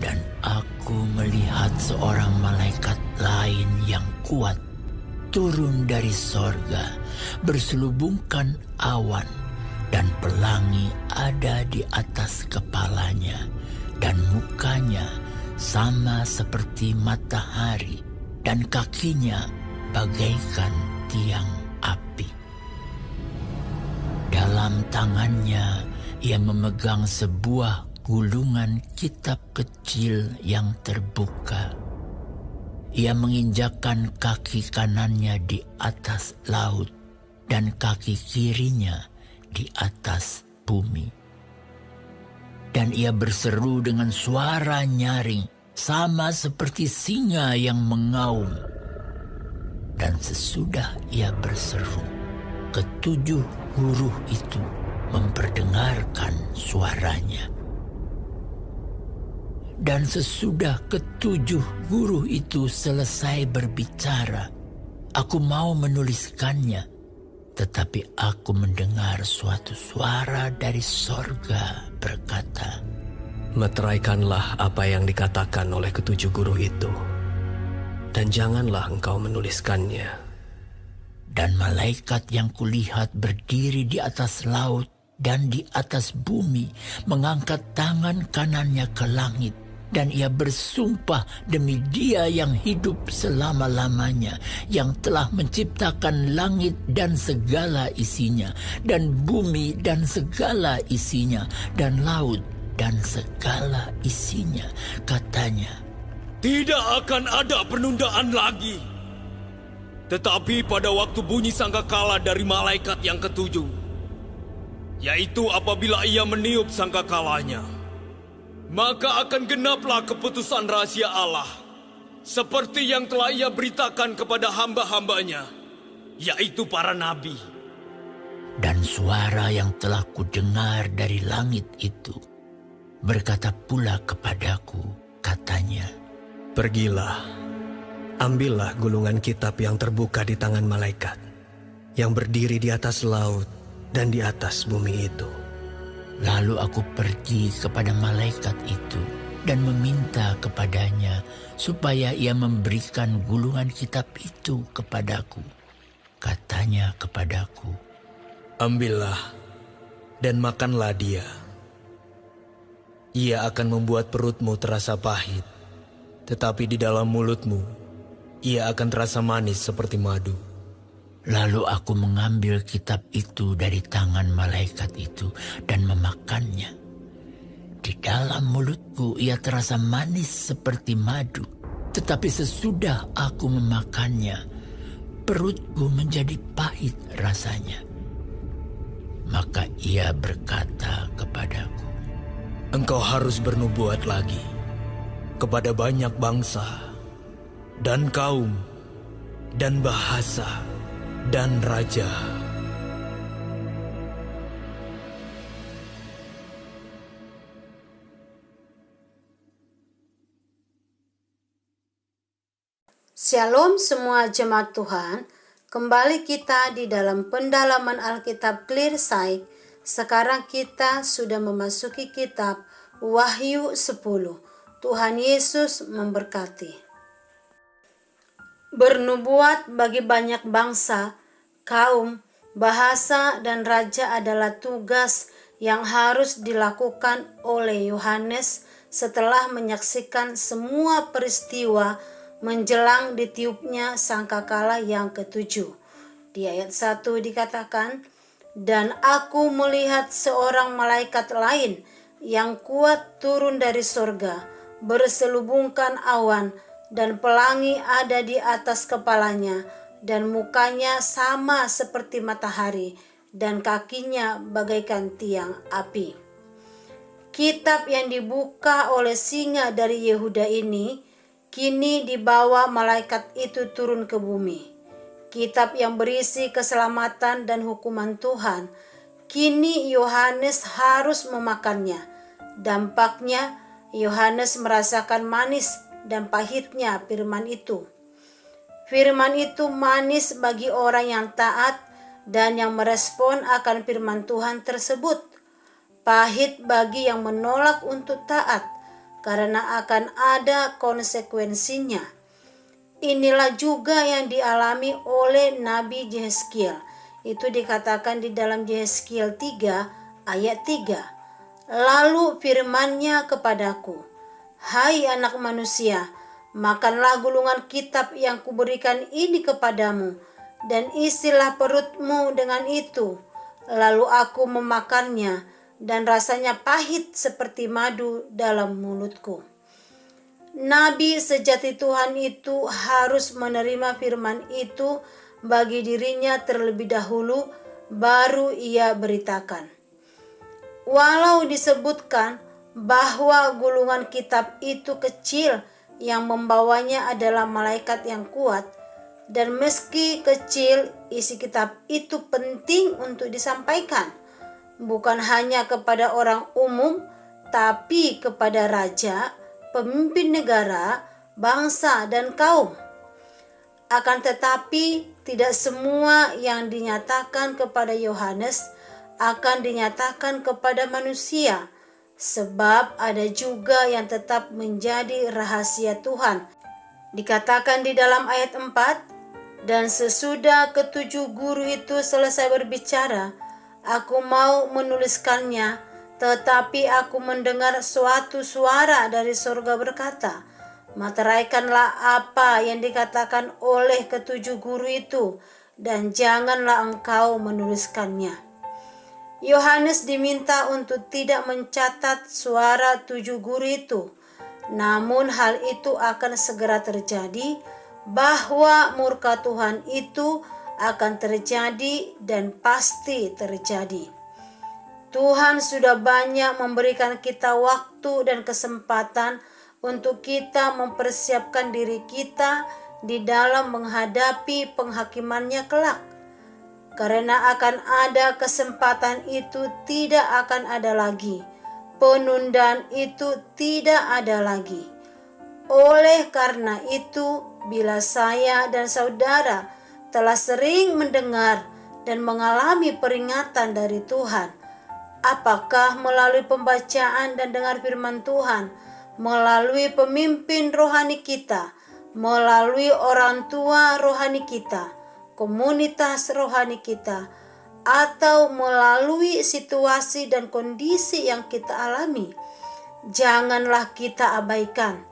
Dan aku melihat seorang malaikat lain yang kuat turun dari sorga, berselubungkan awan, dan pelangi ada di atas kepalanya, dan mukanya sama seperti matahari, dan kakinya bagaikan tiang api. Dalam tangannya ia memegang sebuah gulungan kitab kecil yang terbuka. Ia menginjakkan kaki kanannya di atas laut dan kaki kirinya di atas bumi. Dan ia berseru dengan suara nyaring, sama seperti singa yang mengaum. Dan sesudah ia berseru, ketujuh huruf itu memperdengarkan suaranya. Dan sesudah ketujuh guru itu selesai berbicara, aku mau menuliskannya, tetapi aku mendengar suatu suara dari sorga berkata, "Meteraikanlah apa yang dikatakan oleh ketujuh guru itu, dan janganlah engkau menuliskannya." Dan malaikat yang kulihat berdiri di atas laut dan di atas bumi mengangkat tangan kanannya ke langit. Dan ia bersumpah demi Dia yang hidup selama-lamanya, yang telah menciptakan langit dan segala isinya, dan bumi dan segala isinya, dan laut dan segala isinya. Katanya, "Tidak akan ada penundaan lagi. Tetapi pada waktu bunyi sangkakala dari malaikat yang ketujuh, yaitu apabila ia meniup sangkakalanya, maka akan genaplah keputusan rahasia Allah, seperti yang telah ia beritakan kepada hamba-hambanya, yaitu para nabi." dan suara yang telah kudengar dari langit itu berkata pula kepadaku, katanya, "Pergilah, ambillah gulungan kitab yang terbuka di tangan malaikat, yang berdiri di atas laut dan di atas bumi itu." Lalu aku pergi kepada malaikat itu dan meminta kepadanya supaya ia memberikan gulungan kitab itu kepadaku. Katanya kepadaku, "Ambillah dan makanlah dia. Ia akan membuat perutmu terasa pahit, tetapi di dalam mulutmu ia akan terasa manis seperti madu." Lalu aku mengambil kitab itu dari tangan malaikat itu dan memakannya. Di dalam mulutku ia terasa manis seperti madu, tetapi sesudah aku memakannya, perutku menjadi pahit rasanya. Maka ia berkata kepadaku, "Engkau harus bernubuat lagi kepada banyak bangsa dan kaum dan bahasa dan raja." Shalom semua jemaat Tuhan. Kembali kita di dalam pendalaman Alkitab Clear Sight. Sekarang kita sudah memasuki kitab Wahyu 10. Tuhan Yesus memberkati. Bernubuat bagi banyak bangsa, kaum, bahasa, dan raja adalah tugas yang harus dilakukan oleh Yohanes setelah menyaksikan semua peristiwa menjelang ditiupnya sangkakala yang ketujuh. Di ayat 1 dikatakan, "Dan aku melihat seorang malaikat lain yang kuat turun dari sorga, berselubungkan awan, dan pelangi ada di atas kepalanya, dan mukanya sama seperti matahari, dan kakinya bagaikan tiang api." Kitab yang dibuka oleh singa dari Yehuda ini kini dibawa malaikat itu turun ke bumi. Kitab yang berisi keselamatan dan hukuman Tuhan, kini Yohanes harus memakannya. Dampaknya, Yohanes merasakan manis dan pahitnya firman itu. Firman itu manis bagi orang yang taat dan yang merespon akan firman Tuhan tersebut. Pahit bagi yang menolak untuk taat. karena akan ada konsekuensinya. Inilah juga yang dialami oleh Nabi Yehezkiel. Itu dikatakan di dalam Yehezkiel 3 ayat 3. Lalu firman-Nya kepadaku, "Hai anak manusia, makanlah gulungan kitab yang kuberikan ini kepadamu, dan isilah perutmu dengan itu." Lalu aku memakannya, dan rasanya pahit seperti madu dalam mulutku. Nabi sejati Tuhan itu harus menerima firman itu bagi dirinya terlebih dahulu, baru ia beritakan. Walau disebutkan bahwa gulungan kitab itu kecil, yang membawanya adalah malaikat yang kuat, dan meski kecil, isi kitab itu penting untuk disampaikan, bukan hanya kepada orang umum, tapi kepada raja, pemimpin negara, bangsa, dan kaum. Akan tetapi, tidak semua yang dinyatakan kepada Yohanes akan dinyatakan kepada manusia, sebab ada juga yang tetap menjadi rahasia Tuhan. Dikatakan di dalam ayat 4, "Dan sesudah ketujuh guru itu selesai berbicara, aku mau menuliskannya, tetapi aku mendengar suatu suara dari surga berkata, 'Materaikanlah apa yang dikatakan oleh ketujuh guru itu, dan janganlah engkau menuliskannya.'" Yohanes diminta untuk tidak mencatat suara 7 guru itu. Namun hal itu akan segera terjadi, bahwa murka Tuhan itu akan terjadi dan pasti terjadi. Tuhan sudah banyak memberikan kita waktu dan kesempatan untuk kita mempersiapkan diri kita di dalam menghadapi penghakiman-Nya kelak. Karena akan ada kesempatan itu tidak akan ada lagi. Penundaan itu tidak ada lagi. Oleh karena itu, bila saya dan saudara telah sering mendengar dan mengalami peringatan dari Tuhan, apakah melalui pembacaan dan dengar firman Tuhan, melalui pemimpin rohani kita, melalui orang tua rohani kita, komunitas rohani kita, atau melalui situasi dan kondisi yang kita alami, janganlah kita abaikan.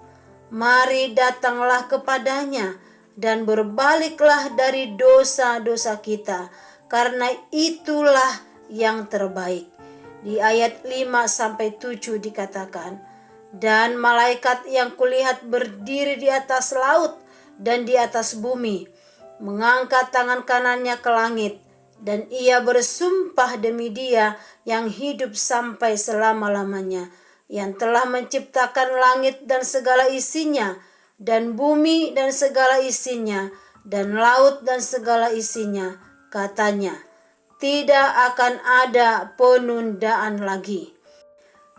Mari datanglah kepadanya dan berbaliklah dari dosa-dosa kita, karena itulah yang terbaik. Di ayat 5-7 dikatakan, "Dan malaikat yang kulihat berdiri di atas laut dan di atas bumi, mengangkat tangan kanannya ke langit, dan ia bersumpah demi Dia yang hidup sampai selama-lamanya, yang telah menciptakan langit dan segala isinya, dan bumi dan segala isinya, dan laut dan segala isinya," katanya, "tidak akan ada penundaan lagi."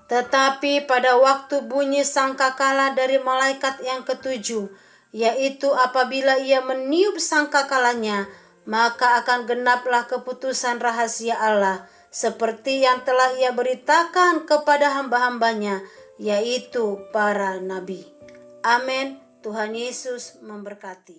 Tetapi pada waktu bunyi sangkakala dari malaikat yang ketujuh, yaitu apabila ia meniup sangkakalanya, maka akan genaplah keputusan rahasia Allah, seperti yang telah ia beritakan kepada hamba-hambanya, yaitu para nabi. Amin. Tuhan Yesus memberkati.